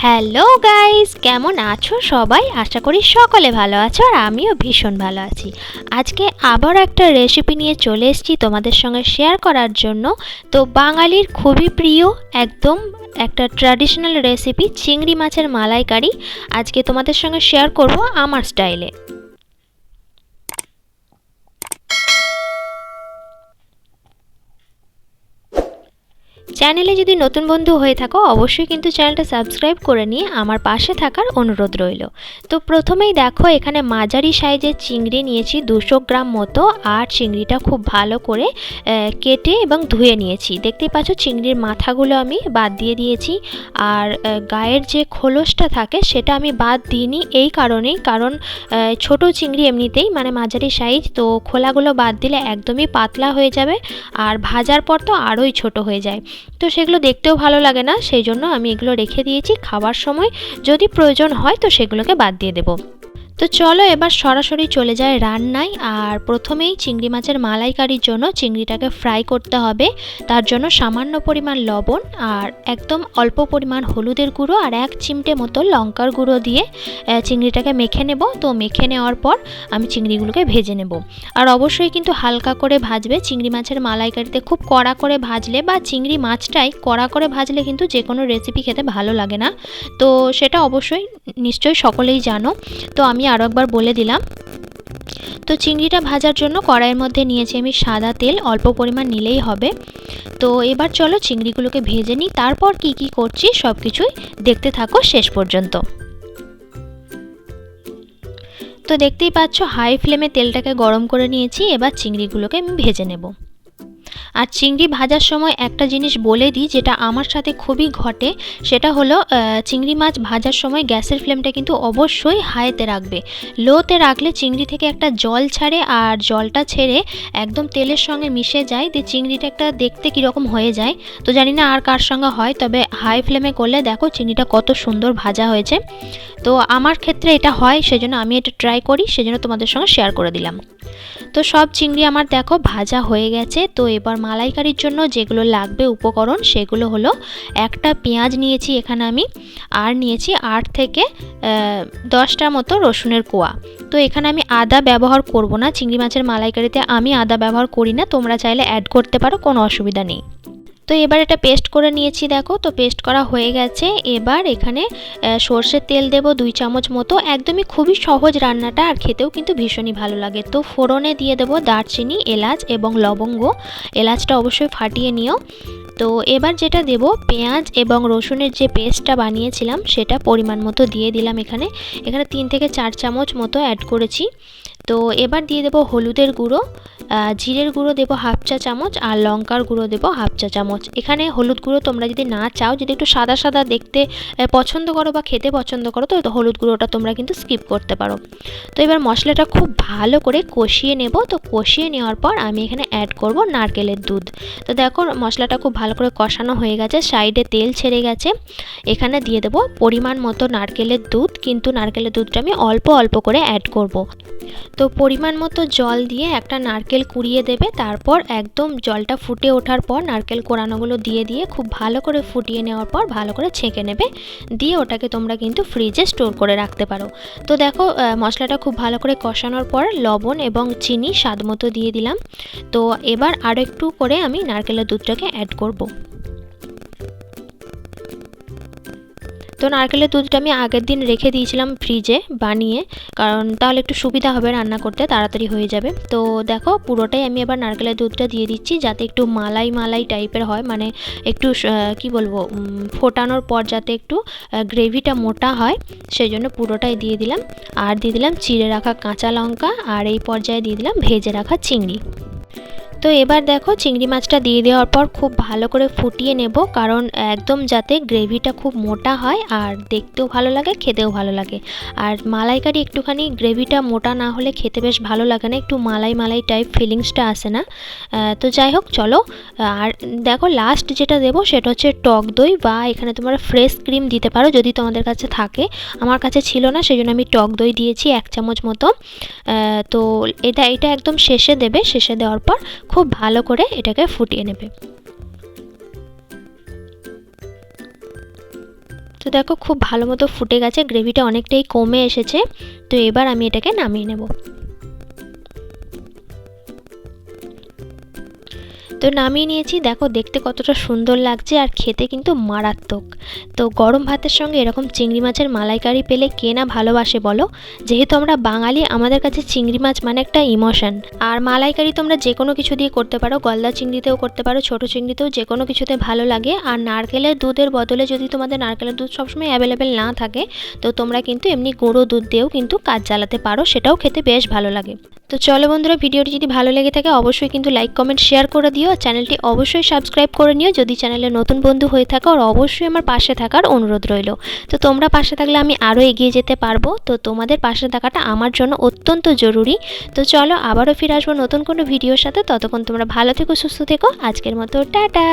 Hello guys, কেমন আছো সবাই? আশা করি সকলে ভালো আছো আর আমিও ভীষণ ভালো আছি। আজকে আবার একটা রেসিপি নিয়ে চলে এসেছি তোমাদের সঙ্গে শেয়ার করার জন্য। তো বাঙালির খুবই প্রিয় একদম একটা ট্র্যাডিশনাল রেসিপি চিংড়ি মাছের মালাইকারি আজকে তোমাদের সঙ্গে শেয়ার করব আমার স্টাইলে। চ্যানেলে যদি নতুন বন্ধু হয়ে থাকো অবশ্যই কিন্তু চ্যানেলটা সাবস্ক্রাইব করে নিয়ে আমার পাশে থাকার অনুরোধ রইল। তো প্রথমেই দেখো এখানে মাঝারি সাইজের চিংড়ি নিয়েছি 200 গ্রাম মতো, আর চিংড়িটা খুব ভালো করে কেটে এবং ধুয়ে নিয়েছি। দেখতেই পাচ্ছ চিংড়ির মাথাগুলো আমি বাদ দিয়ে দিয়েছি, আর গায়ের যে খোলসটা থাকে সেটা আমি বাদ দিইনি এই কারণেই, কারণ ছোট চিংড়ি এমনিতেই মানে মাঝারি সাইজ, তো খোলাগুলো বাদ দিলে একদমই পাতলা হয়ে যাবে আর ভাজার পর তো আরোই ছোট হয়ে যায়, তো সেগুলো দেখতেও ভালো লাগে না। সেই জন্য আমি এগুলো রেখে দিয়েছি, খাবার সময় যদি প্রয়োজন হয় তো সেগুলোকে বাদ দিয়ে দেবো। তো চলো এবার সরাসরি চলে যায় রান্নায়। আর প্রথমেই চিংড়ি মাছের মালাইকারির জন্য চিংড়িটাকে ফ্রাই করতে হবে। তার জন্য সামান্য পরিমাণ লবণ আর একদম অল্প পরিমাণ হলুদের গুঁড়ো আর 1 চিমটে মতো লঙ্কার গুঁড়ো দিয়ে চিংড়িটাকে মেখে নেব। তো মেখে নেওয়ার পর আমি চিংড়িগুলোকে ভেজে নেব, আর অবশ্যই কিন্তু হালকা করে ভাজবে। চিংড়ি মাছের মালাইকারিতে খুব কড়া করে ভাজলে বা চিংড়ি মাছটাই কড়া করে ভাজলে কিন্তু যে কোনো রেসিপি খেতে ভালো লাগে না, তো সেটা অবশ্যই নিশ্চয়ই সকলেই জানো। তো আমি আরও একবার বলে দিলাম। তো চিংড়িটা ভাজার জন্য কড়াইয়ের মধ্যে নিয়েছি আমি সাদা তেল, অল্প পরিমাণ নিলেই হবে। তো এবার চলো চিংড়িগুলোকে ভেজে নিই, তারপর কি কি করছি সব কিছুই দেখতে থাকো শেষ পর্যন্ত। তো দেখতেই পাচ্ছ হাই ফ্লেমে তেলটাকে গরম করে নিয়েছি, এবার চিংড়িগুলোকে আমি ভেজে নেব। আর চিংড়ি ভাজার সময় একটা জিনিস বলে দিই যেটা আমার সাথে খুবই ঘটে, সেটা হলো চিংড়ি মাছ ভাজার সময় গ্যাসের ফ্লেমটা কিন্তু অবশ্যই হাইতে রাখবে। লোতে রাখলে চিংড়ি থেকে একটা জল ছাড়ে, আর জলটা ছেড়ে একদম তেলের সঙ্গে মিশে যায়, দিয়ে চিংড়িটা একটা দেখতে কীরকম হয়ে যায়। তো জানি না আর কার সঙ্গে হয়, তবে হাই ফ্লেমে করলে দেখো চিংড়িটা কত সুন্দর ভাজা হয়েছে। তো আমার ক্ষেত্রে এটা হয়, সেজন্য আমি এটা ট্রাই করি, সেজন্য তোমাদের সঙ্গে শেয়ার করে দিলাম। তো সব চিংড়ি আমার দেখো ভাজা হয়ে গেছে। তো এবার মালাইকারির জন্য যেগুলো লাগবে উপকরণ সেগুলো হলো, একটা পেঁয়াজ নিয়েছি এখানে আমি, আর নিয়েছি 8 থেকে 10টা মতো রসুনের কোয়া। তো এখানে আমি আদা ব্যবহার করব না, চিংড়ি মাছের মালাইকারিতে আমি আদা ব্যবহার করি না, তোমরা চাইলে অ্যাড করতে পারো, কোনো অসুবিধা নেই। তো এবার এটা পেস্ট করে নিয়েছি দেখো, তো পেস্ট করা হয়ে গেছে। এবার এখানে সর্ষের তেল দেব 2 চামচ মতো, একদমই খুবই সহজ রান্নাটা আর খেতেও কিন্তু ভীষণই ভালো লাগে। তো ফোড়নে দিয়ে দেব দারচিনি, এলাচ এবং লবঙ্গ। এলাচটা অবশ্যই ফাটিয়ে নিও। তো এবার যেটা দেব, পেঁয়াজ এবং রসুনের যে পেস্টটা বানিয়েছিলাম সেটা পরিমাণ মতো দিয়ে দিলাম। এখানে 3 থেকে 4 চামচ মতো অ্যাড করেছি। তো এবার দিয়ে দেব হলুদের গুঁড়ো, জিরের গুঁড়ো দেব 1/2 চা চামচ, আর লঙ্কার গুঁড়ো দেব 1/2 চা চামচ। এখানে হলুদ গুঁড়ো তোমরা যদি না চাও, যদি একটু সাদা সাদা দেখতে পছন্দ করো বা খেতে পছন্দ করো, তো হলুদ গুঁড়োটা তোমরা কিন্তু স্কিপ করতে পারো। তো এবার মশলাটা খুব ভালো করে কষিয়ে নেব। তো কষিয়ে নেওয়ার পর আমি এখানে অ্যাড করব নারকেলের দুধ। তো দেখো মশলাটা খুব ভালো করে কষানো হয়ে গেছে, সাইডে তেল ছেড়ে গেছে। এখানে দিয়ে দেব পরিমাণ মতো নারকেলের দুধ, কিন্তু নারকেলের দুধটা আমি অল্প অল্প করে অ্যাড করব। তো পরিমাণ মতো জল দিয়ে একটা নারকেল কুড়িয়ে দেবে, তারপর একদম জলটা ফুটে ওঠার পর নারকেল কোড়ানোগুলো দিয়ে খুব ভালো করে ফুটিয়ে নেওয়ার পর ভালো করে ছেঁকে নেবে, দিয়ে ওটাকে তোমরা কিন্তু ফ্রিজে স্টোর করে রাখতে পারো। তো দেখো মশলাটা খুব ভালো করে কষানোর পর লবণ এবং চিনি স্বাদ মতো দিয়ে দিলাম। তো এবার আরও একটু করে আমি নারকেলের দুধটাকে অ্যাড করব। তো নারকেলের দুধটা আমি আগের দিন রেখে দিয়েছিলাম ফ্রিজে বানিয়ে, কারণ তাহলে একটু সুবিধা হবে রান্না করতে, তাড়াতাড়ি হয়ে যাবে। তো দেখো পুরোটাই আমি এবার নারকেলের দুধটা দিয়ে দিচ্ছি, যাতে একটু মালাই মালাই টাইপের হয়, মানে একটু কি বলবো, ফোটানোর পর যাতে একটু গ্রেভিটা মোটা হয়, সেই জন্য পুরোটাই দিয়ে দিলাম। আর দিয়ে দিলাম চিড়ে রাখা কাঁচা লঙ্কা, আর এই পর্যায়ে দিয়ে দিলাম ভেজে রাখা চিংড়ি। তো এবার দেখো চিংড়ি মাছটা দিয়ে দেওয়ার পর খুব ভালো করে ফুটিয়ে নেব, কারণ একদম যাতে গ্রেভিটা খুব মোটা হয় আর দেখতেও ভালো লাগে, খেতেও ভালো লাগে। আর মালাইকারি একটুখানি গ্রেভিটা মোটা না হলে খেতে বেশ ভালো লাগে না, একটু মালাই মালাই টাইপ ফিলিংসটা আসে না। তো যাই হোক চলো, আর দেখো লাস্ট যেটা দেবো সেটা হচ্ছে টক দই, বা এখানে তোমরা ফ্রেশ ক্রিম দিতে পারো যদি তোমাদের কাছে থাকে। আমার কাছে ছিল না, সেই জন্য আমি টক দই দিয়েছি 1 চামচ মতো। তো এটা একদম শেষে দেবে, শেষে দেওয়ার পর খুব ভালো করে এটাকে ফুটিয়ে নেবে। তো দেখো খুব ভালো মতো ফুটে গেছে, গ্রেভিটা অনেকটাই কমে এসেছে। তো এবার আমি এটাকে নামিয়ে নেব। তো নামিয়ে নিয়েছি, দেখো দেখতে কতটা সুন্দর লাগছে আর খেতে কিন্তু মারাত্মক। তো গরম ভাতের সঙ্গে এরকম চিংড়ি মাছের মালাইকারি পেলে কে না ভালোবাসে বলো। যেহেতু আমরা বাঙালি, আমাদের কাছে চিংড়ি মাছ মানে একটা ইমোশন। আর মালাইকারি তোমরা যে কোনো কিছু দিয়ে করতে পারো, গলদা চিংড়িতেও করতে পারো, ছোটো চিংড়িতেও, যে কোনো কিছুতে ভালো লাগে। আর নারকেলের দুধের বদলে যদি তোমাদের নারকেলের দুধ সবসময় অ্যাভেলেবেল না থাকে, তো তোমরা কিন্তু এমনি গুঁড়ো দুধ দিয়েও কিন্তু কাজ চালাতে পারো, সেটাও খেতে বেশ ভালো লাগে। তো চলো বন্ধুরা, ভিডিওটি যদি ভালো লেগে থাকে অবশ্যই কিন্তু লাইক কমেন্ট শেয়ার করে দিও। চ্যানেলটি অবশ্যই সাবস্ক্রাইব করে নিও যদি চ্যানেলে নতুন বন্ধু হয়ে থাকো, আর অবশ্যই আমার পাশে থাকার অনুরোধ রইল। তো তোমরা পাশে থাকলে আমি আরও এগিয়ে যেতে পারবো। তো তোমাদের পাশে থাকাটা আমার জন্য অত্যন্ত জরুরি। তো চলো আবারও ফিরে আসবো নতুন কোনো ভিডিওর সাথে। ততক্ষণ তোমরা ভালো থেকো, সুস্থ থেকো। আজকের মতো টাটা।